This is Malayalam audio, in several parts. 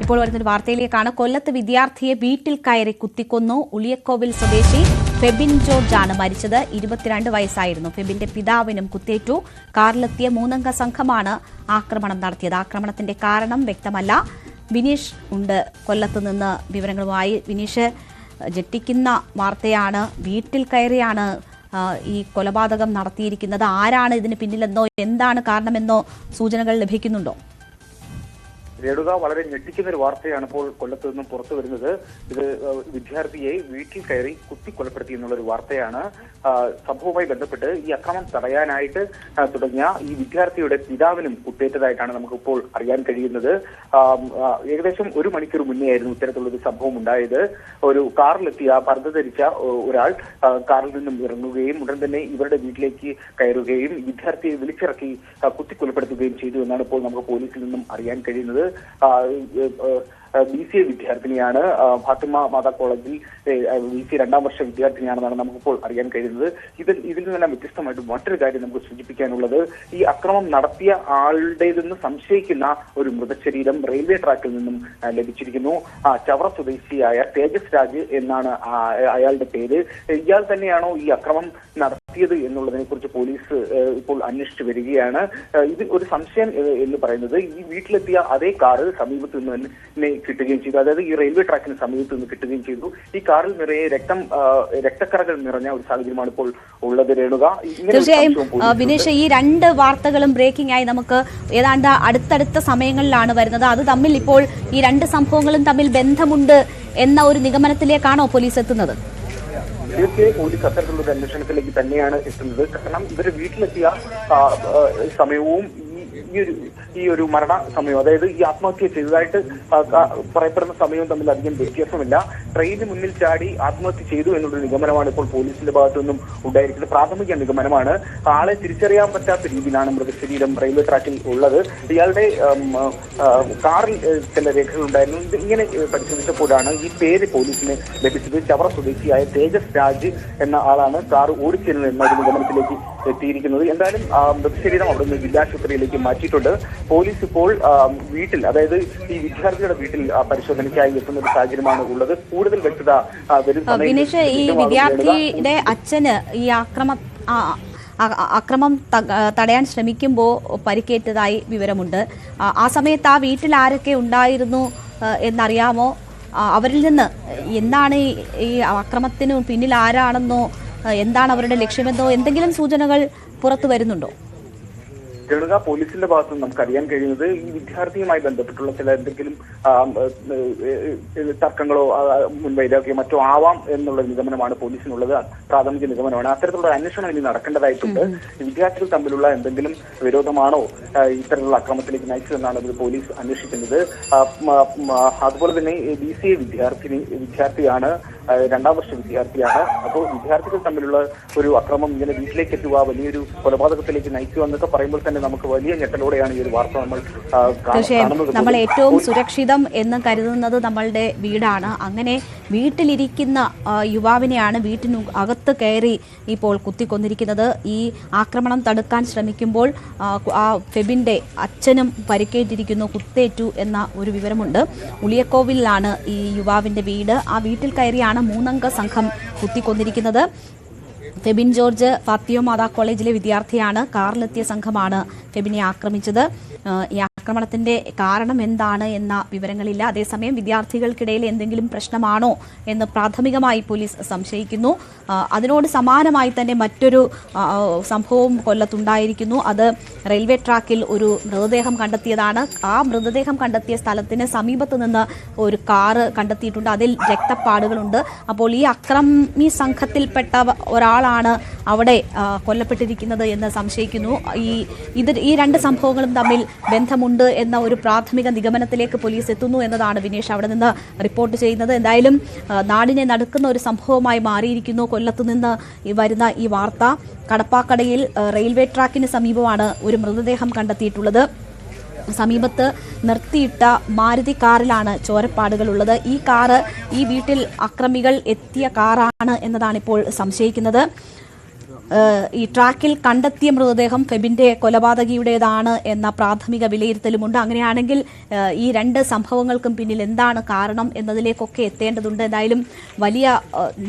ഇപ്പോൾ വരുന്നൊരു വാർത്തയിലേക്കാണ്. കൊല്ലത്ത് വിദ്യാർത്ഥിയെ വീട്ടിൽ കയറി കുത്തിക്കൊന്നു. ഉളിയക്കോവിൽ സ്വദേശി ഫെബിൻ ജോർജ് ആണ് മരിച്ചത്. 22 വയസ്സായിരുന്നു. ഫെബിന്റെ പിതാവിനും കുത്തേറ്റു. കാറിലെത്തിയ 3 അംഗ സംഘമാണ് ആക്രമണം നടത്തിയത്. ആക്രമണത്തിന്റെ കാരണം വ്യക്തമല്ല. വിനീഷ് ഉണ്ട് കൊല്ലത്ത് നിന്ന് വിവരങ്ങളുമായി. വിനീഷ്, ഞെട്ടിക്കുന്ന വാർത്തയാണ്. വീട്ടിൽ കയറിയാണ് ഈ കൊലപാതകം നടത്തിയിരിക്കുന്നത്. ആരാണ് ഇതിന് പിന്നിലെന്നോ എന്താണ് കാരണമെന്നോ സൂചനകൾ ലഭിക്കുന്നുണ്ടോ? രേണുക, വളരെ ഞെട്ടിക്കുന്ന ഒരു വാർത്തയാണ് ഇപ്പോൾ കൊല്ലത്ത് നിന്നും പുറത്തു വരുന്നത്. ഇത് വിദ്യാർത്ഥിയെ വീട്ടിൽ കയറി കുത്തിക്കൊലപ്പെടുത്തി എന്നുള്ളൊരു വാർത്തയാണ്. സംഭവവുമായി ബന്ധപ്പെട്ട് ഈ അക്രമം തടയാനായിട്ട് തുടങ്ങിയ ഈ വിദ്യാർത്ഥിയുടെ പിതാവിനും കുത്തേറ്റതായിട്ടാണ് നമുക്കിപ്പോൾ അറിയാൻ കഴിയുന്നത്. ഏകദേശം 1 മണിക്കൂർ മുന്നേ ആയിരുന്നു ഇത്തരത്തിലുള്ളൊരു സംഭവം ഉണ്ടായത്. ഒരു കാറിലെത്തിയ പർദ്ദ ധരിച്ച ഒരാൾ കാറിൽ നിന്നും ഇറങ്ങുകയും ഉടൻ തന്നെ ഇവരുടെ വീട്ടിലേക്ക് കയറുകയും വിദ്യാർത്ഥിയെ വിളിച്ചിറക്കി കുത്തിക്കൊലപ്പെടുത്തുകയും ചെയ്തു എന്നാണ് ഇപ്പോൾ നമുക്ക് പോലീസിൽ നിന്നും അറിയാൻ കഴിയുന്നത്. BCA വിദ്യാർത്ഥിനിയാണ്. ഫാത്തിമ മാതാ കോളേജിൽ BCA 2ാം വർഷ വിദ്യാർത്ഥിനിയാണെന്നാണ് നമുക്കിപ്പോൾ അറിയാൻ കഴിയുന്നത്. ഇതിൽ നിന്നെല്ലാം വ്യത്യസ്തമായിട്ട് മറ്റൊരു കാര്യം നമുക്ക് സൂചിപ്പിക്കാനുള്ളത്, ഈ അക്രമം നടത്തിയ ആളുടേതെന്ന് സംശയിക്കുന്ന ഒരു മൃതശരീരം റെയിൽവേ ട്രാക്കിൽ നിന്നും ലഭിച്ചിരിക്കുന്നു. ചവറ സ്വദേശിയായ തേജസ് രാജ് എന്നാണ് അയാളുടെ പേര്. ഇയാൾ തന്നെയാണോ ഈ അക്രമം നടത്തിയത് എന്നുള്ളതിനെ കുറിച്ച് പോലീസ് ഇപ്പോൾ അന്വേഷിച്ചു വരികയാണ്. ഇത് ഒരു സംശയം എന്ന് പറയുന്നത്, ഈ വീട്ടിലെത്തിയ അതേ കാറ് സമീപത്ത് നിന്ന് തന്നെ കിട്ടുകയും ചെയ്തു. അതായത് ഈ റെയിൽവേ ട്രാക്കിന് സമീപത്ത് നിന്ന് കിട്ടുകയും ചെയ്തു. ഈ കാറിൽ നിറയെ രക്തക്കറകൾ നിറഞ്ഞ ഒരു സാഹചര്യമാണ് ഇപ്പോൾ ഉള്ളത്. രേണുക, തീർച്ചയായും വിനീഷ്, ഈ 2 വാർത്തകളും ബ്രേക്കിംഗ് ആയി നമുക്ക് ഏതാണ്ട് അടുത്തടുത്ത സമയങ്ങളിലാണ് വരുന്നത്. അത് തമ്മിൽ ഇപ്പോൾ ഈ 2 സംഭവങ്ങളും തമ്മിൽ ബന്ധമുണ്ട് എന്ന ഒരു നിഗമനത്തിലേക്കാണോ പോലീസ് എത്തുന്നത്? തീർച്ചയായും പോലീസ് അത്തരത്തിലുള്ള അന്വേഷണത്തിലേക്ക് തന്നെയാണ് എത്തുന്നത്. കാരണം ഇവര് വീട്ടിലെത്തിയ സമയവും ഈ ഒരു മരണ സമയവും, അതായത് ഈ ആത്മഹത്യ ചെയ്തതായിട്ട് പറയപ്പെടുന്ന സമയവും തമ്മിൽ അധികം വ്യത്യാസമില്ല. ട്രെയിനിന് മുന്നിൽ ചാടി ആത്മഹത്യ ചെയ്തു എന്നുള്ള നിഗമനമാണ് ഇപ്പോൾ പോലീസിന്റെ ഭാഗത്തു നിന്നും ഉണ്ടായിരിക്കുന്നത്. പ്രാഥമിക നിഗമനമാണ്. ആളെ തിരിച്ചറിയാൻ പറ്റാത്ത രീതിയിലാണ് മൃതശരീരം റെയിൽവേ ട്രാക്കിൽ ഉള്ളത്. ഇയാളുടെ കാറിൽ ചില രേഖകൾ ഉണ്ടായിരുന്നു. ഇങ്ങനെ പരിശോധിച്ചപ്പോഴാണ് ഈ പേര് പോലീസിന് ലഭിച്ചത്. ചവറ സ്വദേശിയായ തേജസ് രാജ് എന്ന ആളാണ് കാർ ഓടിച്ചിരുന്നത് എന്ന ഒരു നിഗമനത്തിലേക്ക് എത്തിയിരിക്കുന്നത്. എന്തായാലും മൃതശരീരം അവിടെ നിന്ന് ജില്ലാശുപത്രിയിലേക്ക് മാറ്റിയിട്ടുണ്ട്. പോലീസ് ഇപ്പോൾ വീട്ടിൽ, അതായത് ഈ വിദ്യാർത്ഥിയുടെ വീട്ടിൽ പരിശോധനയ്ക്കായി എത്തുന്ന ഒരു സാഹചര്യമാണ് ഉള്ളത്. കൂടുതൽ വ്യക്തത വിനീഷ്, ഈ വിദ്യാർത്ഥിയുടെ അച്ഛന് ഈ അക്രമം തടയാൻ ശ്രമിക്കുമ്പോൾ പരിക്കേറ്റതായി വിവരമുണ്ട്. ആ സമയത്ത് ആ വീട്ടിൽ ആരൊക്കെ ഉണ്ടായിരുന്നു എന്നറിയാമോ? അവരിൽ നിന്ന് എന്താണ് ഈ അക്രമത്തിന് പിന്നിൽ ആരാണെന്നോ എന്താണ് അവരുടെ ലക്ഷ്യമെന്നോ എന്തെങ്കിലും സൂചനകൾ പുറത്തു വരുന്നുണ്ടോ? രേണുക, പോലീസിന്റെ ഭാഗത്ത് നിന്ന് നമുക്ക് അറിയാൻ കഴിയുന്നത്, ഈ വിദ്യാർത്ഥിയുമായി ബന്ധപ്പെട്ടുള്ള ചില എന്തെങ്കിലും തർക്കങ്ങളോ മുൻവൈരാഗ്യമോ മറ്റോ ആവാം എന്നുള്ള നിഗമനമാണ് പോലീസിനുള്ളത്. പ്രാഥമിക നിഗമനമാണ്. അത്തരത്തിലുള്ള അന്വേഷണം ഇനി നടക്കേണ്ടതായിട്ടുണ്ട്. വിദ്യാർത്ഥികൾ തമ്മിലുള്ള എന്തെങ്കിലും വിരോധമാണോ ഇത്തരത്തിലുള്ള അക്രമത്തിലേക്ക് നയിച്ചതെന്നാണ് പോലീസ് അന്വേഷിക്കുന്നത്. അതുപോലെ തന്നെ BCA വിദ്യാർത്ഥിയാണ്, 2ാം വർഷ വിദ്യാർത്ഥിയാണ്. അപ്പോൾ വിദ്യാർത്ഥികൾ തമ്മിലുള്ള ഒരു അക്രമം ഇങ്ങനെ വീട്ടിലേക്ക് എത്തുക, വലിയൊരു കൊലപാതകത്തിലേക്ക് നയിക്കുക എന്നൊക്കെ പറയുമ്പോൾ തന്നെ നമുക്ക് വലിയ ഞെട്ടലോടെയാണ് ഈ ഒരു വാർത്ത നമ്മൾ കാണുന്നത്. നമ്മൾ ഏറ്റവും സുരക്ഷിതം എന്ന് കരുതുന്നത് നമ്മളുടെ വീടാണ്. അങ്ങനെ വീട്ടിലിരിക്കുന്ന യുവാവിനെയാണ് വീട്ടിന് അകത്ത് കയറി ഇപ്പോൾ കുത്തിക്കൊന്നിരിക്കുന്നത്. ഈ ആക്രമണം തടുക്കാൻ ശ്രമിക്കുമ്പോൾ ആ ഫെബിന്റെ അച്ഛനും പരിക്കേറ്റിരിക്കുന്നു, കുത്തേറ്റു എന്ന ഒരു വിവരമുണ്ട്. ഉളിയക്കോവിലാണ് ഈ യുവാവിന്റെ വീട്. ആ വീട്ടിൽ കയറിയാണ് 3 അംഗ സംഘം കുത്തിക്കൊന്നിരിക്കുന്നത്. ഫെബിൻ ജോർജ് ഫാത്തിമ മാതാ കോളേജിലെ വിദ്യാർത്ഥിയാണ്. കാറിലെത്തിയ സംഘമാണ് ഫെബിനെ ആക്രമിച്ചത്. ഈ ആക്രമണത്തിന്റെ കാരണം എന്താണ് എന്ന വിവരങ്ങളില്ല. അതേസമയം വിദ്യാർത്ഥികൾക്കിടയിൽ എന്തെങ്കിലും പ്രശ്നമാണോ എന്ന് പ്രാഥമികമായി പോലീസ് സംശയിക്കുന്നു. അതിനോട് സമാനമായി തന്നെ മറ്റൊരു സംഭവം കൊല്ലത്തുണ്ടായിരിക്കുന്നു. അത് റെയിൽവേ ട്രാക്കിൽ ഒരു മൃതദേഹം കണ്ടെത്തിയതാണ്. ആ മൃതദേഹം കണ്ടെത്തിയ സ്ഥലത്തിന് സമീപത്ത് നിന്ന് ഒരു കാറ് കണ്ടെത്തിയിട്ടുണ്ട്. അതിൽ രക്തപ്പാടുകളുണ്ട്. അപ്പോൾ ഈ അക്രമി സംഘത്തിൽപ്പെട്ട ഒരാളാണ് അവിടെ കൊല്ലപ്പെട്ടിരിക്കുന്നത് എന്ന് സംശയിക്കുന്നു. ഈ 2 സംഭവങ്ങളും തമ്മിൽ ബന്ധമുണ്ട് എന്ന ഒരു പ്രാഥമിക നിഗമനത്തിലേക്ക് പോലീസ് എത്തുന്നു എന്നതാണ് വിനീഷ് അവിടെ നിന്ന് റിപ്പോർട്ട് ചെയ്യുന്നത്. എന്തായാലും നാടിനെ നടുക്കുന്ന ഒരു സംഭവമായി മാറിയിരിക്കുന്നു കൊല്ലത്ത് നിന്ന് വരുന്ന ഈ വാർത്ത. കടപ്പാക്കടയിൽ റെയിൽവേ ട്രാക്കിന് സമീപമാണ് ഒരു മൃതദേഹം കണ്ടെത്തിയിട്ടുള്ളത്. സമീപത്ത് നിർത്തിയിട്ട മാരുതി കാറിലാണ് ചോരപ്പാടുകളുള്ളത്. ഈ കാറ് ഈ വീട്ടിൽ അക്രമികൾ എത്തിയ കാറാണ് എന്നതാണ് ഇപ്പോൾ സംശയിക്കുന്നത്. ഈ ട്രാക്കിൽ കണ്ടെത്തിയ മൃതദേഹം ഫെബിന്റെ കൊലപാതകിയുടേതാണ് എന്ന പ്രാഥമിക വിലയിരുത്തലുമുണ്ട്. അങ്ങനെയാണെങ്കിൽ ഈ രണ്ട് സംഭവങ്ങൾക്കും പിന്നിൽ എന്താണ് കാരണം എന്നതിലേക്കൊക്കെ എത്തേണ്ടതുണ്ട്. എന്തായാലും വലിയ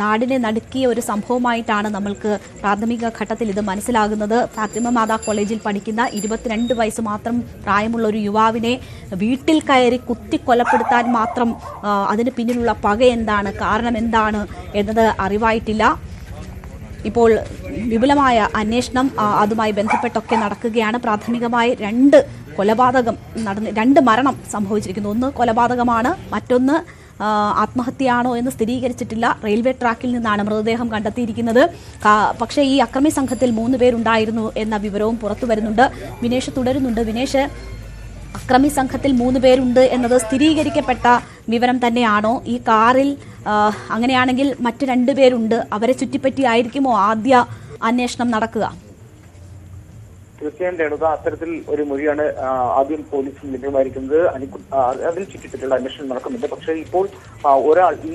നാടിനെ നടുക്കിയ ഒരു സംഭവമായിട്ടാണ് നമ്മൾക്ക് പ്രാഥമിക ഘട്ടത്തിൽ ഇത് മനസ്സിലാകുന്നത്. ഫാത്തിമ മാതാ കോളേജിൽ പഠിക്കുന്ന 22 വയസ്സ് മാത്രം പ്രായമുള്ള ഒരു യുവാവിനെ വീട്ടിൽ കയറി കുത്തിക്കൊലപ്പെടുത്താൻ മാത്രം അതിന് പിന്നിലുള്ള പക എന്താണ്, കാരണം എന്താണ് എന്നത് അറിവായിട്ടില്ല. ഇപ്പോൾ വിപുലമായ അന്വേഷണം അതുമായി ബന്ധപ്പെട്ടൊക്കെ നടക്കുകയാണ്. പ്രാഥമികമായി 2 മരണം സംഭവിച്ചിരിക്കുന്നു. ഒന്ന് കൊലപാതകമാണ്, മറ്റൊന്ന് ആത്മഹത്യയാണോ എന്ന് സ്ഥിരീകരിച്ചിട്ടില്ല. റെയിൽവേ ട്രാക്കിൽ നിന്നാണ് മൃതദേഹം കണ്ടെത്തിയിരിക്കുന്നത്. പക്ഷേ ഈ അക്രമി സംഘത്തിൽ 3 പേരുണ്ടായിരുന്നു എന്ന വിവരവും പുറത്തു വരുന്നുണ്ട്. വിനേഷ് തുടരുന്നുണ്ട്. വിനേഷ്, അക്രമി സംഘത്തിൽ 3 പേരുണ്ട് എന്നത് സ്ഥിരീകരിക്കപ്പെട്ട വിവരം തന്നെയാണോ? ഈ കാറിൽ അങ്ങനെയാണെങ്കിൽ മറ്റ് 2 പേരുണ്ട്, അവരെ ചുറ്റിപ്പറ്റിയായിരിക്കുമോ ആദ്യ അന്വേഷണം നടക്കുക? തീർച്ചയായും രേണുക, അത്തരത്തിൽ ഒരു മൊഴിയാണ് ആദ്യം പോലീസിന് ലഭ്യമായിരിക്കുന്നത്. അതിൽ ചുറ്റിപ്പറ്റിയുള്ള അന്വേഷണം നടക്കുന്നുണ്ട്. പക്ഷേ ഇപ്പോൾ ഒരാൾ ഈ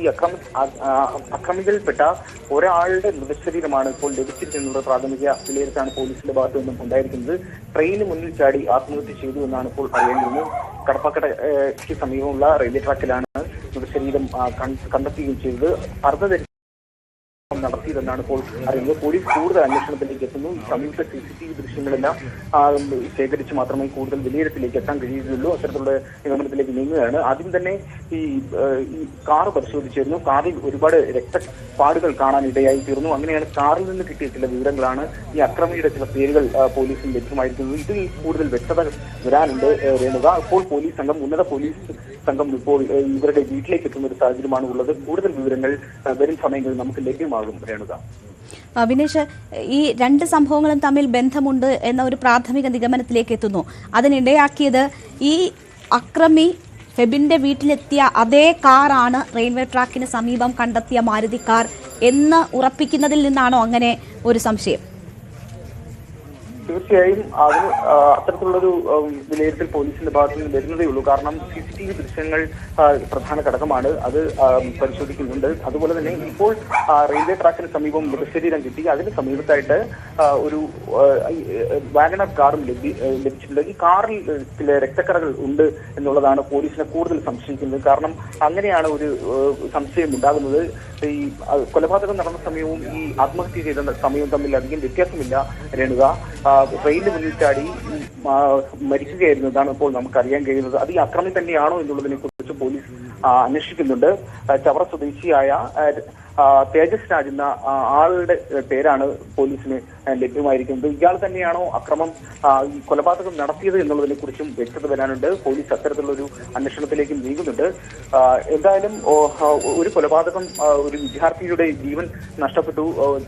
അക്രമികളിൽപ്പെട്ട ഒരാളുടെ മൃതശരീരമാണ് ഇപ്പോൾ ലഭിച്ചിരിക്കുന്നത്. പ്രാഥമിക വിലയിരുത്താണ് പോലീസിന്റെ ഭാഗത്തു നിന്നും ഉണ്ടായിരിക്കുന്നത്. ട്രെയിന് മുന്നിൽ ചാടി ആത്മഹത്യ ചെയ്തു എന്നാണ് ഇപ്പോൾ അറിയേണ്ടത്. കടപ്പാക്കടയ്ക്ക് സമീപമുള്ള റെയിൽവേ ട്രാക്കിലാണ് മൃതശരീരം കണ്ടെത്തുകയും ചെയ്തത്. അർദ്ധ നടത്തിയതെന്നാണ് ഇപ്പോൾ അറിയുന്നത്. പോലീസ് കൂടുതൽ അന്വേഷണത്തിലേക്ക് എത്തുന്നു. സംയുക്ത CCTV ദൃശ്യങ്ങളെല്ലാം ശേഖരിച്ച് മാത്രമേ കൂടുതൽ വിലയിരുത്തലിലേക്ക് എത്താൻ കഴിയുകയുള്ളൂ. അത്തരത്തിലുള്ള നിഗമനത്തിലേക്ക് നീങ്ങുകയാണ്. ആദ്യം തന്നെ ഈ കാർ പരിശോധിച്ചിരുന്നു. കാറിൽ ഒരുപാട് രക്തപ്പാടുകൾ കാണാൻ ഇടയായി തീർന്നു. അങ്ങനെയാണ് കാറിൽ നിന്ന് കിട്ടിയ ചില വിവരങ്ങളാണ് ഈ അക്രമിയുടെ ചില പേരുകൾ പോലീസിന് ലഭ്യമായിരിക്കുന്നത്. ഇതിൽ കൂടുതൽ വ്യക്തത വരാനുണ്ട് രേണുക. ഇപ്പോൾ ഉന്നത പോലീസ് സംഘം ഇപ്പോൾ ഇവരുടെ വീട്ടിലേക്ക് എത്തുന്ന ഒരു സാഹചര്യമാണ് ഉള്ളത്. കൂടുതൽ വിവരങ്ങൾ വരും സമയങ്ങളിൽ നമുക്ക് ലഭ്യമാകും രേണുക. വിനേഷ്, ഈ 2 സംഭവങ്ങളും തമ്മിൽ ബന്ധമുണ്ട് എന്ന ഒരു പ്രാഥമിക നിഗമനത്തിലേക്ക് എത്തുന്നു. അതിനിടയാക്കിയത് ഈ അക്രമി ഫെബിന്റെ വീട്ടിലെത്തിയ അതേ കാറാണ് റെയിൽവേ ട്രാക്കിന് സമീപം കണ്ടെത്തിയ മാരുതി കാർ എന്ന് ഉറപ്പിക്കുന്നതിൽ നിന്നാണോ അങ്ങനെ ഒരു സംശയം? തീർച്ചയായും അതിന് അത്തരത്തിലുള്ളൊരു വിലയിരുത്തൽ പോലീസിന്റെ ഭാഗത്ത് നിന്ന് വരുന്നതേ ഉള്ളൂ. കാരണം CCTV ദൃശ്യങ്ങൾ പ്രധാന ഘടകമാണ്. അത് പരിശോധിക്കുന്നുണ്ട്. അതുപോലെ തന്നെ ഇപ്പോൾ റെയിൽവേ ട്രാക്കിന് സമീപം മൃതശരീരം കിട്ടി. അതിന് സമീപത്തായിട്ട് ഒരു വാഗണർ കാറും ലഭിച്ചിട്ടുണ്ട്. ഈ കാറിൽ ചില രക്തക്കറകൾ ഉണ്ട് എന്നുള്ളതാണ് പോലീസിനെ കൂടുതൽ സംശയിക്കുന്നത്. കാരണം അങ്ങനെയാണ് ഒരു സംശയം ഉണ്ടാകുന്നത്. ഈ കൊലപാതകം നടന്ന സമയവും ഈ ആത്മഹത്യ ചെയ്ത സമയവും തമ്മിൽ അധികം വ്യത്യാസമില്ല രേണുക. ട്രെയിനിന് മുന്നിൽ ചാടി മരിക്കുകയായിരുന്നതാണ് ഇപ്പോൾ നമുക്കറിയാൻ കഴിയുന്നത്. അത് ഈ അക്രമി തന്നെയാണോ എന്നുള്ളതിനെ കുറിച്ച് പോലീസ് അന്വേഷിക്കുന്നുണ്ട്. ചവറ സ്വദേശിയായ തേജസ് രാജ് എന്ന ആളുടെ പേരാണ് പോലീസിന് ലഭ്യമായിരിക്കുന്നത്. ഇയാൾ തന്നെയാണോ അക്രമം ഈ കൊലപാതകം നടത്തിയത് എന്നുള്ളതിനെ കുറിച്ചും വ്യക്തത വരാനുണ്ട്. പോലീസ് അത്തരത്തിലുള്ളൊരു അന്വേഷണത്തിലേക്ക് നീങ്ങുന്നുണ്ട്. എന്തായാലും ഒരു കൊലപാതകം, ഒരു വിദ്യാർത്ഥിയുടെ ജീവൻ നഷ്ടപ്പെട്ടു,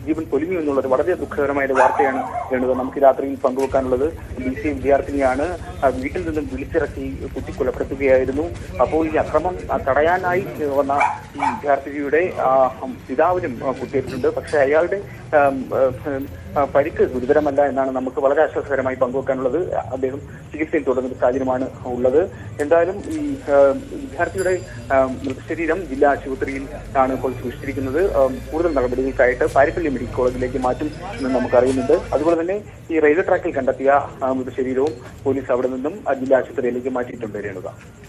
ജീവൻ പൊലിഞ്ഞു എന്നുള്ളത് വളരെ ദുഃഖകരമായ ഒരു വാർത്തയാണ് വേണ്ടത് നമുക്ക് രാത്രിയിൽ പങ്കുവെക്കാനുള്ളത്. BCA വിദ്യാർത്ഥിനിയാണ് വീട്ടിൽ നിന്നും വിളിച്ചിറക്കി കുത്തിക്കൊലപ്പെടുത്തുകയായിരുന്നു. അപ്പോൾ ഈ അക്രമം തടയാനായി വന്ന ഈ വിദ്യാർത്ഥിനിയുടെ പിതാവിനും കുത്തിയിട്ടുണ്ട്. പക്ഷെ അയാളുടെ പരിക്ക് ഗുരുതരമല്ല എന്നാണ് നമുക്ക് വളരെ ആശ്വാസകരമായി പങ്കുവെക്കാനുള്ളത്. അദ്ദേഹം ചികിത്സയിൽ തുടരുന്ന സാഹചര്യമാണ് ഉള്ളത്. എന്തായാലും ഈ വിദ്യാർത്ഥിയുടെ മൃതശരീരം ജില്ലാ ആശുപത്രിയിൽ ആണ് ഇപ്പോൾ സൂക്ഷിച്ചിരിക്കുന്നത്. കൂടുതൽ നടപടികൾക്കായിട്ട് പാരിപ്പള്ളി മെഡിക്കൽ കോളേജിലേക്ക് മാറ്റും എന്ന് നമുക്കറിയുന്നുണ്ട്. അതുപോലെ തന്നെ ഈ റെയിൽവേ ട്രാക്കിൽ കണ്ടെത്തിയ മൃതശരീരവും പോലീസ് അവിടെ നിന്നും ജില്ലാ ആശുപത്രിയിലേക്ക് മാറ്റിയിട്ടുണ്ട് രേണുക.